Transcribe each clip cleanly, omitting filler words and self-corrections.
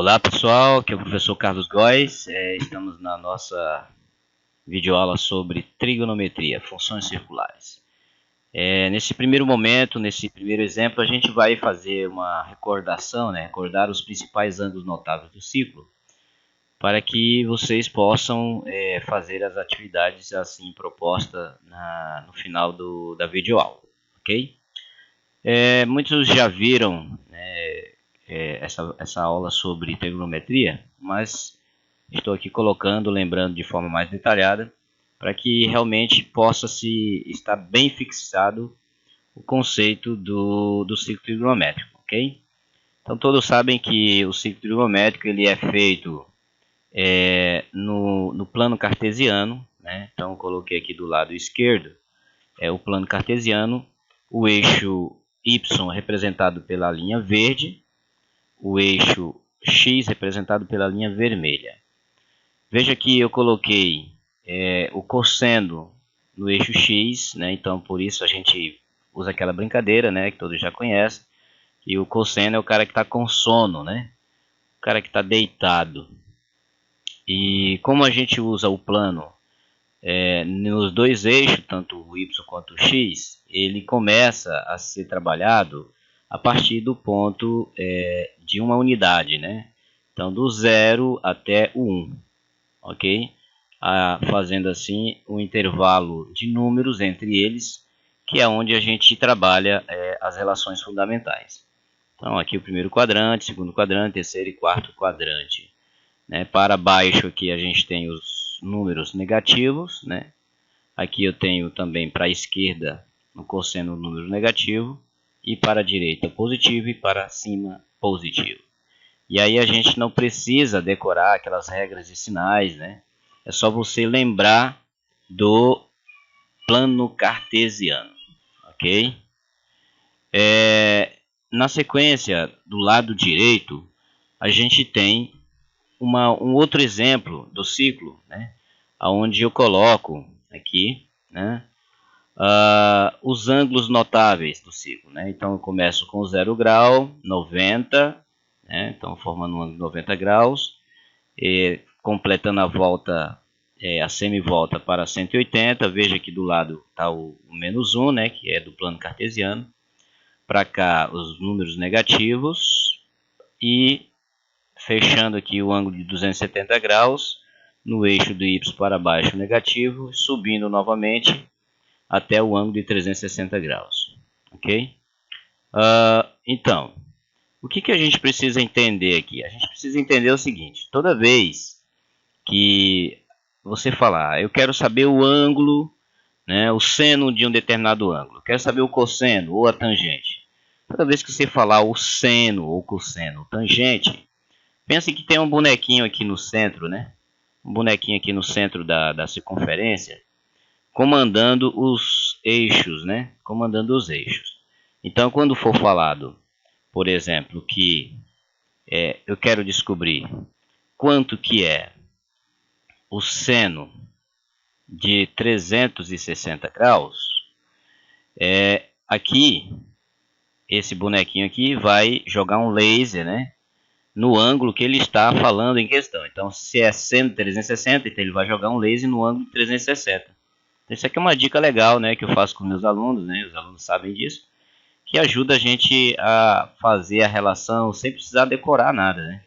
Olá pessoal, aqui é o professor Carlos Góes. Estamos na nossa videoaula sobre trigonometria, funções circulares. Nesse primeiro momento, nesse primeiro exemplo, a gente vai fazer uma recordação, recordar os principais ângulos notáveis do ciclo, para que vocês possam fazer as atividades assim propostas no final da videoaula, ok? Muitos já viram essa aula sobre trigonometria, mas estou aqui lembrando de forma mais detalhada, para que realmente possa estar bem fixado o conceito do ciclo trigonométrico, ok? Então todos sabem que o ciclo trigonométrico ele é feito no plano cartesiano, né? Então eu coloquei aqui do lado esquerdo o plano cartesiano, o eixo Y representado pela linha verde, o eixo X representado pela linha vermelha. Veja que eu coloquei o cosseno no eixo X, né? Então por isso a gente usa aquela brincadeira, né, que todos já conhecem, e o cosseno é o cara que está com sono, né? O cara que está deitado. E como a gente usa o plano nos dois eixos, tanto o Y quanto o X, ele começa a ser trabalhado a partir do ponto de uma unidade, né? Então do 0 até o 1, ok? Fazendo assim um intervalo de números entre eles, que é onde a gente trabalha as relações fundamentais. Então aqui o primeiro quadrante, segundo quadrante, terceiro e quarto quadrante, né? Para baixo aqui a gente tem os números negativos, né? Aqui eu tenho também para a esquerda no cosseno o número negativo, e para a direita positivo e para cima positivo. E aí a gente não precisa decorar aquelas regras de sinais, né? É só você lembrar do plano cartesiano, ok? Na sequência, do lado direito, a gente tem um outro exemplo do ciclo, né? Onde eu coloco aqui, né, os ângulos notáveis do ciclo, né? Então eu começo com 0 grau, 90, né? Então formando um ângulo de 90 graus, completando a volta, a semivolta para 180. Veja aqui do lado está o menos 1, né, que é do plano cartesiano. Para cá os números negativos, e fechando aqui o ângulo de 270 graus no eixo do Y para baixo negativo, subindo novamente até o ângulo de 360 graus, ok? Então, o que a gente precisa entender aqui? A gente precisa entender o seguinte: toda vez que você falar, eu quero saber o ângulo, né, o seno de um determinado ângulo, quero saber o cosseno ou a tangente. Toda vez que você falar o seno ou cosseno, tangente, pense que tem um bonequinho aqui no centro, né? Um bonequinho aqui no centro da circunferência, comandando os eixos, né? Comandando os eixos. Então, quando for falado, por exemplo, que eu quero descobrir quanto que é o seno de 360 graus, aqui, esse bonequinho aqui vai jogar um laser, né, no ângulo que ele está falando em questão. Então, se é seno de 360, então ele vai jogar um laser no ângulo de 360. Então, isso aqui é uma dica legal, né, que eu faço com meus alunos, né, os alunos sabem disso, que ajuda a gente a fazer a relação sem precisar decorar nada, né?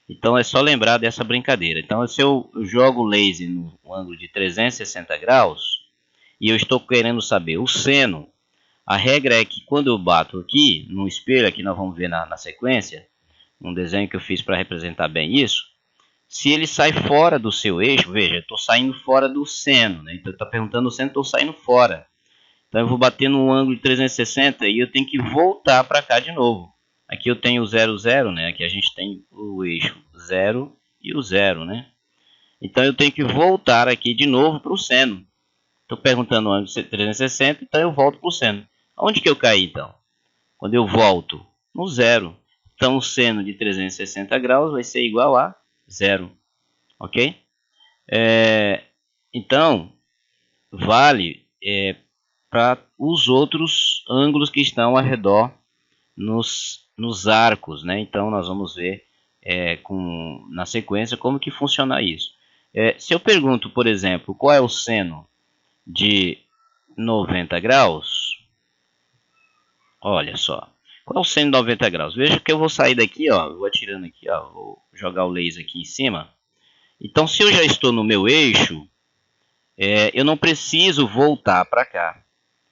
Então é só lembrar dessa brincadeira. Então, se eu jogo o laser no ângulo de 360 graus e eu estou querendo saber o seno, a regra é que quando eu bato aqui no espelho, aqui nós vamos ver na sequência, um desenho que eu fiz para representar bem isso, se ele sai fora do seu eixo, veja, eu estou saindo fora do seno, né? Então está perguntando o seno, estou saindo fora. Então eu vou bater no ângulo de 360 e eu tenho que voltar para cá de novo. Aqui eu tenho o 0, 0, né? Aqui a gente tem o eixo 0 e o 0, né? Então eu tenho que voltar aqui de novo para o seno. Estou perguntando o ângulo de 360, então eu volto para o seno. Onde que eu caí então? Quando eu volto? No 0. Então o seno de 360 graus vai ser igual a 0. Ok? Então, vale para os outros ângulos que estão ao redor nos arcos, né? Então nós vamos ver na sequência, como que funciona isso. Se eu pergunto, por exemplo, qual é o seno de 90 graus, olha só, qual é o seno de 90 graus? Veja que eu vou sair daqui, ó, vou atirando aqui, ó, vou jogar o laser aqui em cima. Então, se eu já estou no meu eixo, eu não preciso voltar para cá.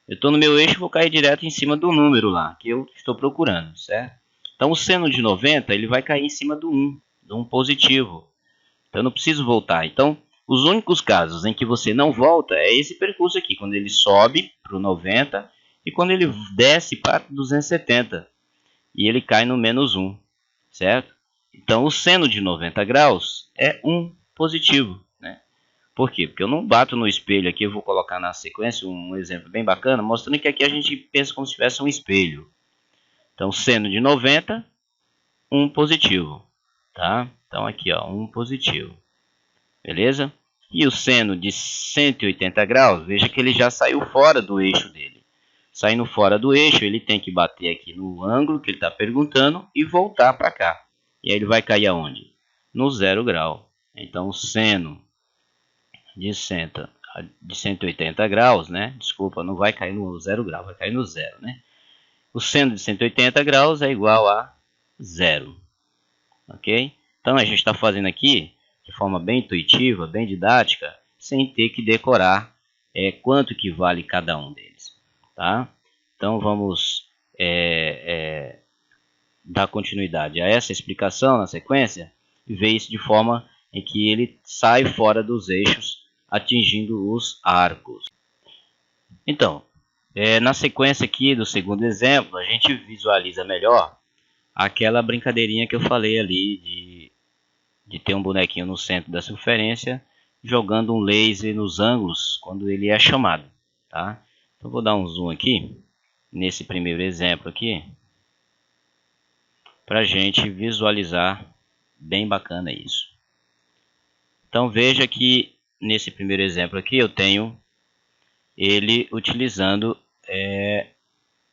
Eu estou no meu eixo, vou cair direto em cima do número lá, que eu estou procurando, certo? Então, o seno de 90, ele vai cair em cima do 1 positivo. Então, eu não preciso voltar. Então, os únicos casos em que você não volta é esse percurso aqui, quando ele sobe para o 90 e quando ele desce para 270 e ele cai no menos 1, certo? Então, o seno de 90 graus é 1 positivo. Por quê? Porque eu não bato no espelho aqui, eu vou colocar na sequência um exemplo bem bacana, mostrando que aqui a gente pensa como se tivesse um espelho. Então, seno de 90, 1 positivo. Tá? Então, aqui, ó, 1 positivo. Beleza? E o seno de 180 graus, veja que ele já saiu fora do eixo dele. Saindo fora do eixo, ele tem que bater aqui no ângulo que ele está perguntando e voltar para cá. E aí ele vai cair aonde? No 0 grau. Então, o seno de 180 graus, né? Desculpa, não vai cair no 0 grau, vai cair no 0, né? O seno de 180 graus é igual a 0, ok? Então a gente está fazendo aqui de forma bem intuitiva, bem didática, sem ter que decorar quanto que vale cada um deles, tá? Então vamos dar continuidade a essa explicação na sequência e ver isso de forma em que ele sai fora dos eixos, atingindo os arcos. Então, na sequência aqui do segundo exemplo, a gente visualiza melhor aquela brincadeirinha que eu falei ali de ter um bonequinho no centro da circunferência jogando um laser nos ângulos quando ele é chamado, tá? Então vou dar um zoom aqui nesse primeiro exemplo aqui para a gente visualizar bem bacana isso. Então veja que nesse primeiro exemplo aqui eu tenho ele utilizando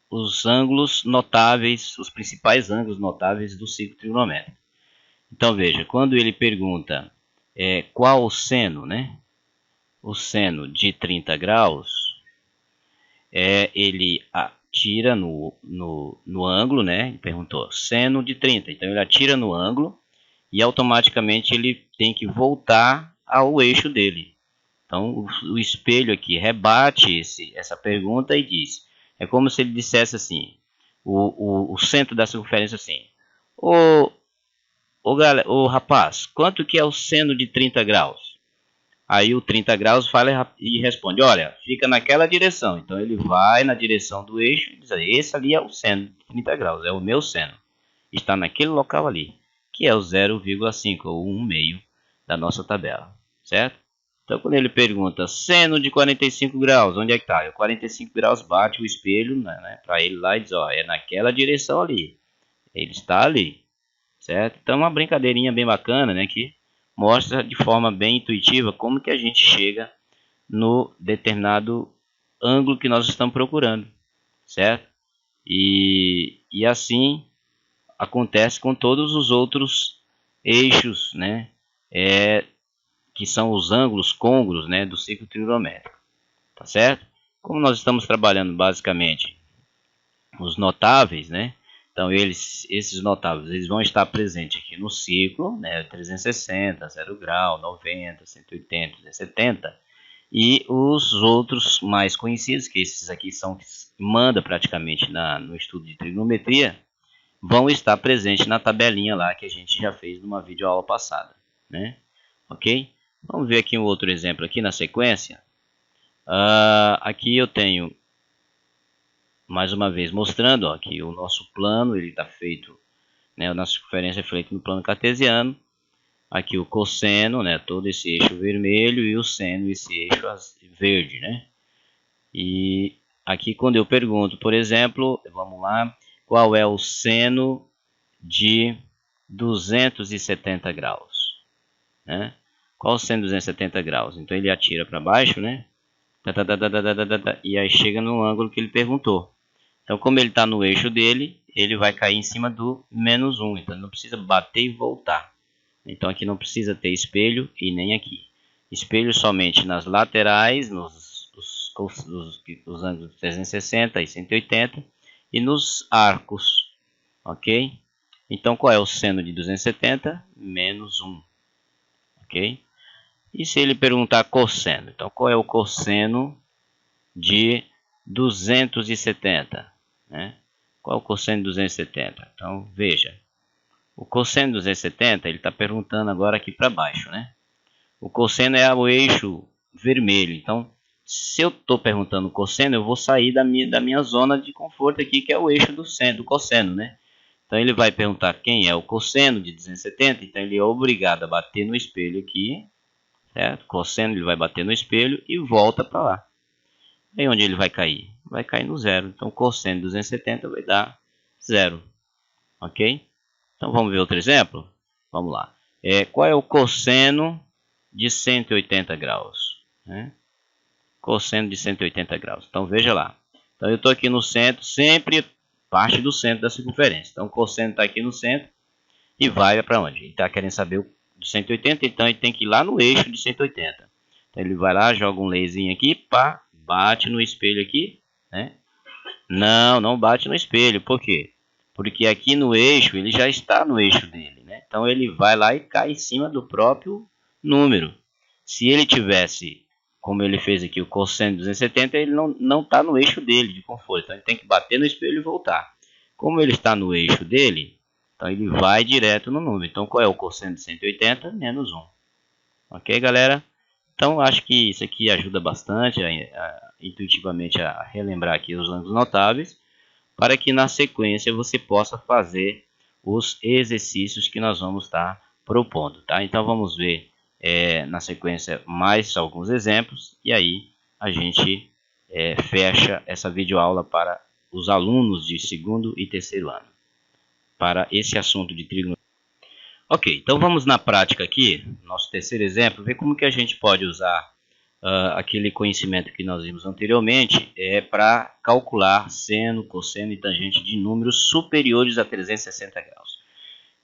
os ângulos notáveis, os principais ângulos notáveis do ciclo trigonométrico. Então veja, quando ele pergunta qual o seno, né? O seno de 30 graus, ele atira no ângulo, né? Ele perguntou seno de 30, então ele atira no ângulo e automaticamente ele tem que voltar ao eixo dele. Então o espelho aqui rebate essa pergunta e diz, é como se ele dissesse assim, o centro da circunferência assim, ô rapaz, quanto que é o seno de 30 graus? Aí o 30 graus fala e responde, olha, fica naquela direção. Então ele vai na direção do eixo e diz, esse ali é o seno de 30 graus, é o meu seno. Está naquele local ali, que é o 0,5 ou 1/2 da nossa tabela, certo? Então quando ele pergunta seno de 45 graus, onde é que está? 45 graus bate o espelho, né, para ele lá e diz, ó, é naquela direção ali. Ele está ali, certo? Então é uma brincadeirinha bem bacana, né, que mostra de forma bem intuitiva como que a gente chega no determinado ângulo que nós estamos procurando, certo? E assim acontece com todos os outros eixos, né, que são os ângulos côngruos, né, do ciclo trigonométrico, tá certo? Como nós estamos trabalhando basicamente os notáveis, né? Então esses notáveis, eles vão estar presentes aqui no ciclo, né? 360, 0 grau, 90, 180, 270. E os outros mais conhecidos, que esses aqui são que manda praticamente no estudo de trigonometria, vão estar presentes na tabelinha lá que a gente já fez numa videoaula passada, né? Ok? Vamos ver aqui um outro exemplo aqui na sequência. Aqui eu tenho mais uma vez mostrando ó, que o nosso plano ele está feito, né, a nossa circunferência é feita no plano cartesiano. Aqui o cosseno, né, todo esse eixo vermelho, e o seno, esse eixo verde, né? E aqui quando eu pergunto, por exemplo, vamos lá, qual é o seno de 270 graus, né? Qual o seno de 270 graus? Então ele atira para baixo, né? E aí chega no ângulo que ele perguntou. Então, como ele está no eixo dele, ele vai cair em cima do menos 1. Então, não precisa bater e voltar. Então, aqui não precisa ter espelho e nem aqui. Espelho somente nas laterais, nos ângulos de 360 e 180 e nos arcos. Ok? Então, qual é o seno de 270? Menos 1. Ok? E se ele perguntar cosseno? Então, qual é o cosseno de 270? Né? Qual é o cosseno de 270? Então, veja. O cosseno de 270, ele está perguntando agora aqui para baixo, né? O cosseno é o eixo vermelho. Então, se eu estou perguntando o cosseno, eu vou sair da minha zona de conforto aqui, que é o eixo do cosseno, né? Então, ele vai perguntar quem é o cosseno de 270. Então, ele é obrigado a bater no espelho aqui, certo? Cosseno, ele vai bater no espelho e volta para lá. Aí, onde ele vai cair? Vai cair no zero. Então, cosseno de 270 vai dar zero. Ok? Então, vamos ver outro exemplo? Vamos lá. Qual é o cosseno de 180 graus? Né? Cosseno de 180 graus. Então, veja lá. Então, eu estou aqui no centro, sempre parte do centro da circunferência. Então, o cosseno está aqui no centro e vai para onde? Ele está querendo saber o de 180, então ele tem que ir lá no eixo de 180. Então, ele vai lá, joga um laserzinho aqui, pá, bate no espelho aqui, né? Não bate no espelho. Por quê? Porque aqui no eixo, ele já está no eixo dele, né? Então, ele vai lá e cai em cima do próprio número. Se ele tivesse, como ele fez aqui, o cosseno de 270, ele não está no eixo dele de conforto. Então, ele tem que bater no espelho e voltar. Como ele está no eixo dele, então ele vai direto no número. Então, qual é o cosseno de 180? Menos 1. Ok, galera? Então, acho que isso aqui ajuda bastante intuitivamente a relembrar aqui os ângulos notáveis, para que na sequência você possa fazer os exercícios que nós vamos estar propondo. Tá? Então, vamos ver na sequência mais alguns exemplos, e aí a gente fecha essa videoaula para os alunos de segundo e terceiro ano, para esse assunto de trigonometria. Ok, então vamos na prática aqui, nosso terceiro exemplo, ver como que a gente pode usar aquele conhecimento que nós vimos anteriormente para calcular seno, cosseno e tangente de números superiores a 360 graus.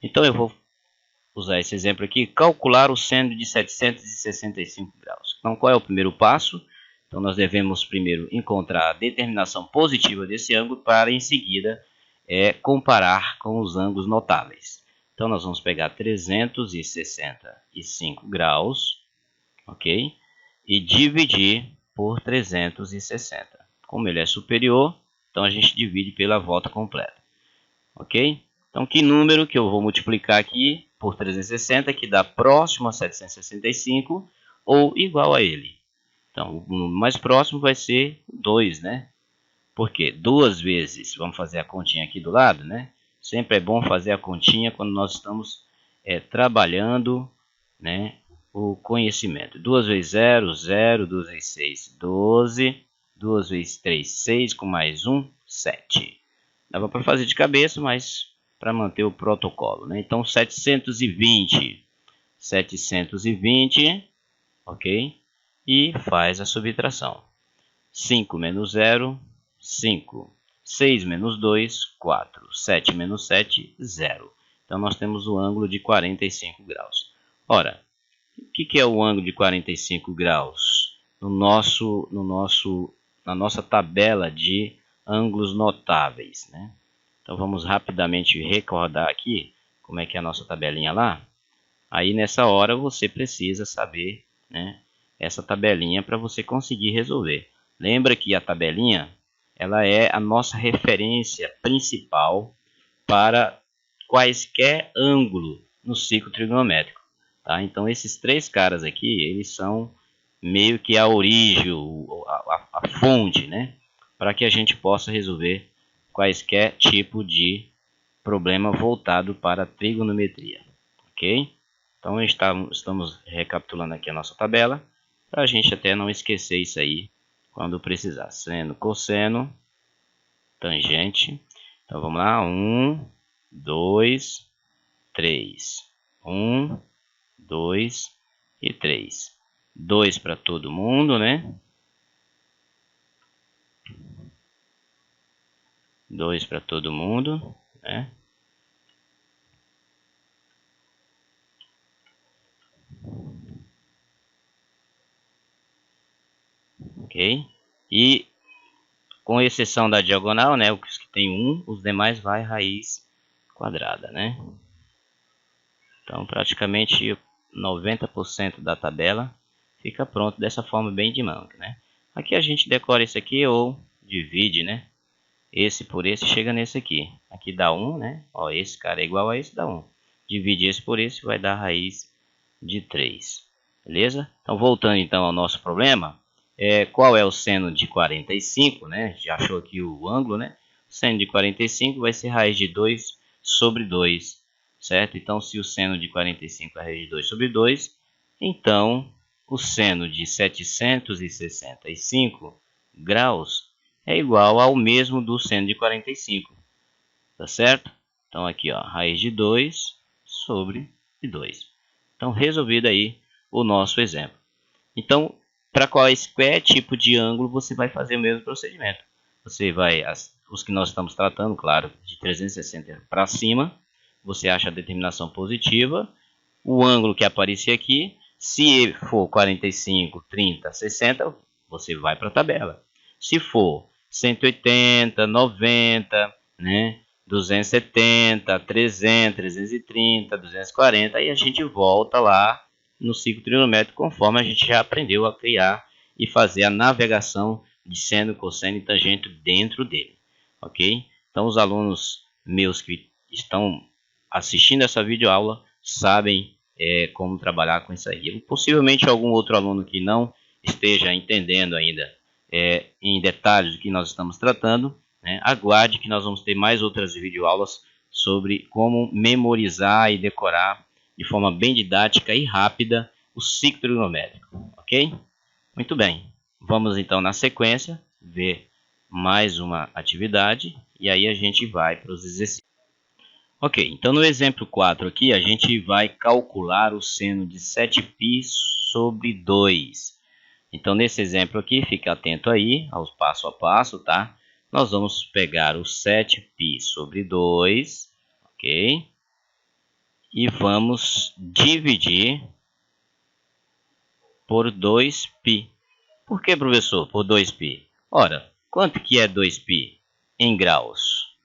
Então eu vou usar esse exemplo aqui, calcular o seno de 765 graus. Então qual é o primeiro passo? Então nós devemos primeiro encontrar a determinação positiva desse ângulo para em seguida comparar com os ângulos notáveis. Então nós vamos pegar 365 graus, ok? E dividir por 360. Como ele é superior, então a gente divide pela volta completa, ok? Então que número que eu vou multiplicar aqui por 360, que dá próximo a 765 ou igual a ele? Então o número mais próximo vai ser 2, né? Porque duas vezes, vamos fazer a continha aqui do lado, né? Sempre é bom fazer a continha quando nós estamos trabalhando, né, o conhecimento. 2 vezes 0, 0. 2 vezes 6, 12. 2 vezes 3, 6. Com mais 1, 7. Dava para fazer de cabeça, mas para manter o protocolo, né? Então, 720. 720, ok? E faz a subtração. 5 menos 0, 5. 6 menos 2, 4. 7 menos 7, 0. Então, nós temos o ângulo de 45 graus. Ora, o que é o ângulo de 45 graus? Na nossa tabela de ângulos notáveis, né? Então, vamos rapidamente recordar aqui como é que é a nossa tabelinha lá. Aí, nessa hora, você precisa saber, né, essa tabelinha para você conseguir resolver. Lembra que a tabelinha ela é a nossa referência principal para quaisquer ângulo no ciclo trigonométrico. Tá? Então, esses três caras aqui, eles são meio que a origem, a fonte, né? Para que a gente possa resolver quaisquer tipo de problema voltado para a trigonometria. Ok? Então, estamos recapitulando aqui a nossa tabela, para a gente até não esquecer isso aí quando precisar. Seno, cosseno, tangente. Então, vamos lá. 1, 2, 3. 1, 2 e 3. 2 para todo mundo, né? 2 para todo mundo, né? Ok? E com exceção da diagonal, né? Os que tem 1, os demais vai raiz quadrada, né? Então praticamente 90% da tabela fica pronto dessa forma bem dinâmica, né? Aqui a gente decora isso aqui ou divide, né? Esse por esse chega nesse aqui. Aqui dá 1, né? Ó, esse cara é igual a esse, dá 1. Divide esse por esse, vai dar raiz de 3. Beleza? Então, voltando então ao nosso problema. Qual é o seno de 45, né? Já achou aqui o ângulo, né? O seno de 45 vai ser raiz de 2 sobre 2. Certo? Então, se o seno de 45 é raiz de 2 sobre 2, então o seno de 765 graus é igual ao mesmo do seno de 45, tá certo? Então aqui, ó, raiz de 2 sobre 2. Então resolvido aí o nosso exemplo. Então, para qualquer tipo de ângulo, você vai fazer o mesmo procedimento. Você vai, os que nós estamos tratando, claro, de 360 para cima, você acha a determinação positiva, o ângulo que aparecer aqui, se for 45, 30, 60, você vai para a tabela. Se for 180, 90, né, 270, 300, 330, 240, aí a gente volta lá no ciclo trigonométrico, conforme a gente já aprendeu a criar e fazer a navegação de seno, cosseno e tangente dentro dele, ok? Então os alunos meus que estão assistindo essa videoaula sabem como trabalhar com isso aí. Possivelmente algum outro aluno que não esteja entendendo ainda em detalhes do que nós estamos tratando, né, aguarde que nós vamos ter mais outras videoaulas sobre como memorizar e decorar de forma bem didática e rápida o ciclo trigonométrico, ok? Muito bem, vamos então na sequência ver mais uma atividade e aí a gente vai para os exercícios. Ok, então no exemplo 4 aqui a gente vai calcular o seno de 7π sobre 2. Então nesse exemplo aqui, fique atento aí aos passo a passo, tá? Nós vamos pegar o 7π sobre 2, ok? E vamos dividir por 2π. Por que, professor? Por 2π? Ora, quanto que é 2π em graus?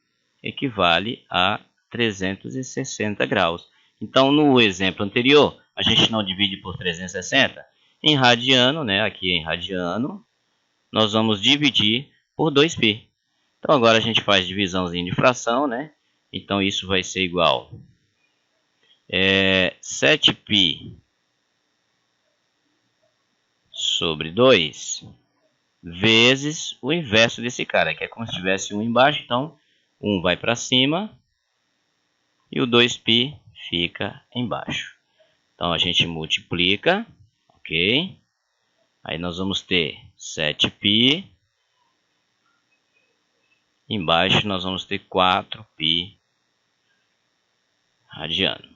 Equivale a 360 graus. Então, no exemplo anterior, a gente não divide por 360. Em radiano, né, aqui em radiano, nós vamos dividir por 2π. Então, agora a gente faz divisãozinha de fração, né? Então, isso vai ser igual 7π sobre 2 vezes o inverso desse cara, que é como se tivesse 1 embaixo. Então, 1 vai para cima e o 2π fica embaixo. Então, a gente multiplica, ok? Aí nós vamos ter 7π. Embaixo nós vamos ter 4π radiano.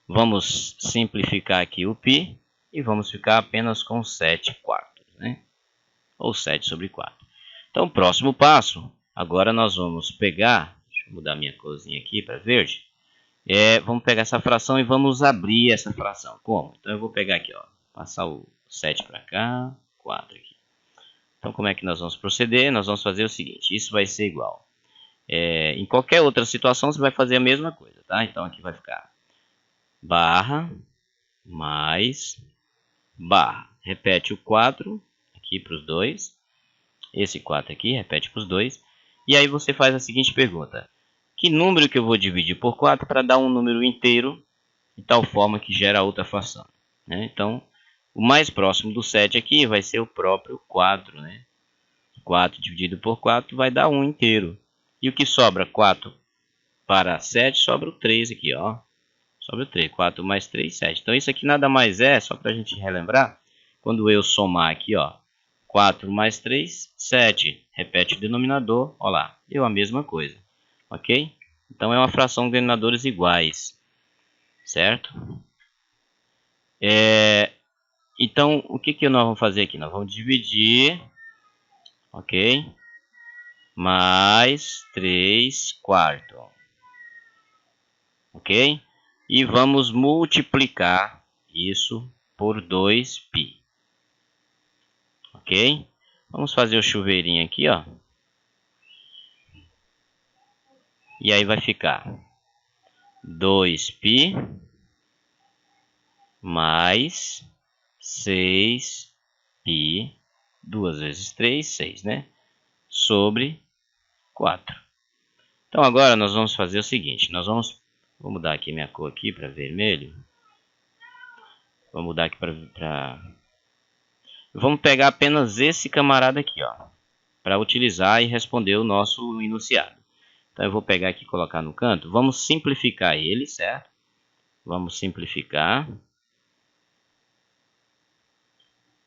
Vamos simplificar aqui o π e vamos ficar apenas com 7 quartos, né? Ou 7 sobre 4. Então, próximo passo, agora nós vamos pegar, deixa eu mudar minha corzinha aqui para verde. Vamos pegar essa fração e vamos abrir essa fração. Como? Então eu vou pegar aqui, ó, passar o 7 para cá, 4 aqui. Então como é que nós vamos proceder? Nós vamos fazer o seguinte, isso vai ser igual. Em qualquer outra situação você vai fazer a mesma coisa, tá? Então aqui vai ficar barra mais barra. Repete o 4 aqui para os dois. Esse 4 aqui, repete para os dois. E aí você faz a seguinte pergunta. Que número que eu vou dividir por 4 para dar um número inteiro de tal forma que gera outra fração, né? Então, o mais próximo do 7 aqui vai ser o próprio 4, né? 4 dividido por 4 vai dar 1 inteiro. E o que sobra? 4 para 7, sobra o 3 aqui, ó. Sobra o 3. 4 mais 3, 7. Então, isso aqui nada mais é, só para a gente relembrar, quando eu somar aqui, ó, 4 mais 3, 7. Repete o denominador, ó lá, deu a mesma coisa, ok? Então, é uma fração de denominadores iguais, certo? Então, o que nós vamos fazer aqui? Nós vamos dividir, ok? mais 3/4. Ok? E vamos multiplicar isso por 2π. Ok? Vamos fazer o chuveirinho aqui, ó. E aí vai ficar 2π mais 6π, 2 vezes 3, 6, né? Sobre 4. Então agora nós vamos fazer o seguinte, vou mudar aqui minha cor aqui para vermelho. Vou mudar aqui para vamos pegar apenas esse camarada aqui, ó, para utilizar e responder o nosso enunciado. Então eu vou pegar aqui e colocar no canto. Vamos simplificar ele, certo? Vamos simplificar.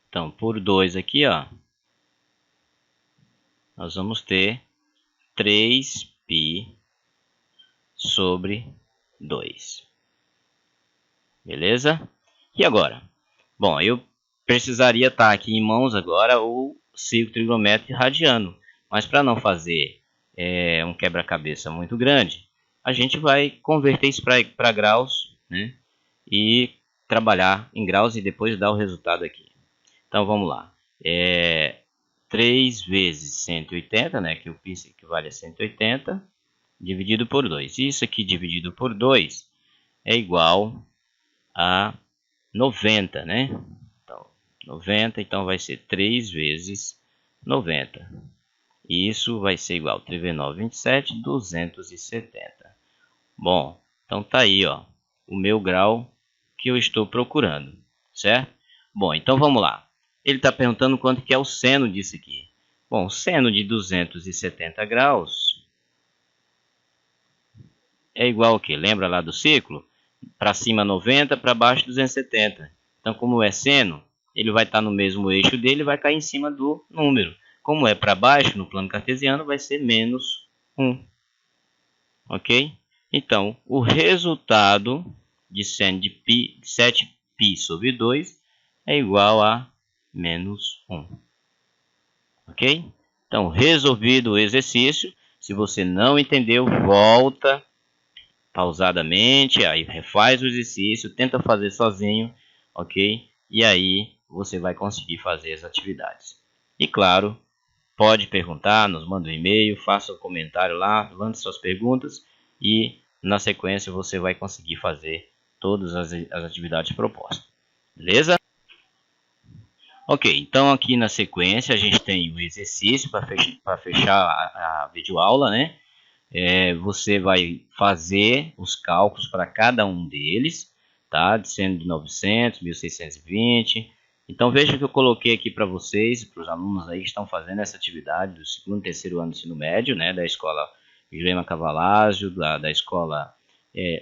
Então, por 2 aqui, ó, nós vamos ter 3π sobre 2. Beleza? E agora? Bom, eu precisaria estar aqui em mãos agora o círculo trigonométrico radiano. Mas para não fazer um quebra-cabeça muito grande, a gente vai converter isso para graus, né? E trabalhar em graus e depois dar o resultado aqui. Então vamos lá. 3 vezes 180, né, que o π equivale a 180, dividido por 2. Isso aqui dividido por 2 é igual a 90, né? Então, 90, então vai ser 3 vezes 90. E isso vai ser igual a 3 vezes 9, 27, 270. Bom, então tá aí, ó, o meu grau que eu estou procurando, certo? Bom, então vamos lá. Ele está perguntando quanto que é o seno disso aqui. Bom, o seno de 270 graus é igual ao quê? Lembra lá do círculo? Para cima 90, para baixo 270. Então, como é seno, ele vai estar no mesmo eixo dele e vai cair em cima do número. Como é para baixo, no plano cartesiano, vai ser menos 1. Ok? Então, o resultado de seno de 7π sobre 2 é igual a menos 1. Ok? Então, resolvido o exercício. Se você não entendeu, volta pausadamente, aí refaz o exercício, tenta fazer sozinho, ok? E aí você vai conseguir fazer as atividades. E claro, pode perguntar, nos manda um e-mail, faça um comentário lá, lance suas perguntas e na sequência você vai conseguir fazer todas as atividades propostas. Beleza? Ok, então aqui na sequência a gente tem o exercício para fechar a videoaula, né? Você vai fazer os cálculos para cada um deles, tá? Sendo de 900, 1620. Então veja que eu coloquei aqui para vocês, para os alunos aí que estão fazendo essa atividade do segundo e terceiro ano do ensino médio, né? Da escola Jurema Cavalásio, da escola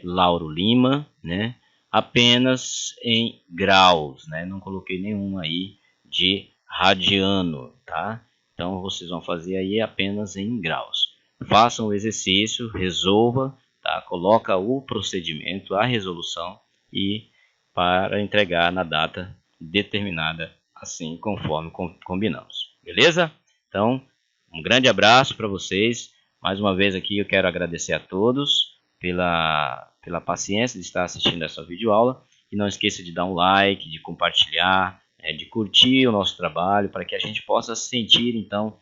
Lauro Lima, né? Apenas em graus, né? Não coloquei nenhum aí de radiano, tá? Então vocês vão fazer aí apenas em graus. Façam o exercício, resolva, tá? Coloca o procedimento, a resolução e para entregar na data determinada, assim conforme combinamos. Beleza? Então, um grande abraço para vocês. Mais uma vez aqui eu quero agradecer a todos pela paciência de estar assistindo essa videoaula. E não esqueça de dar um like, de compartilhar, de curtir o nosso trabalho, para que a gente possa sentir, então,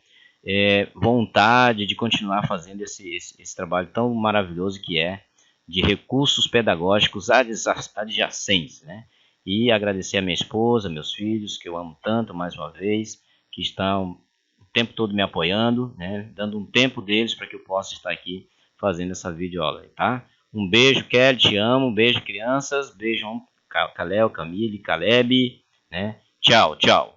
vontade de continuar fazendo esse trabalho tão maravilhoso que é de recursos pedagógicos adjacentes, né? E agradecer a minha esposa, meus filhos, que eu amo tanto, mais uma vez, que estão o tempo todo me apoiando, né? Dando um tempo deles para que eu possa estar aqui fazendo essa videoaula, tá? Um beijo, Kelly, te amo, um beijo, crianças, beijão, Kalel, Camille, Caleb, né? Tchau, tchau.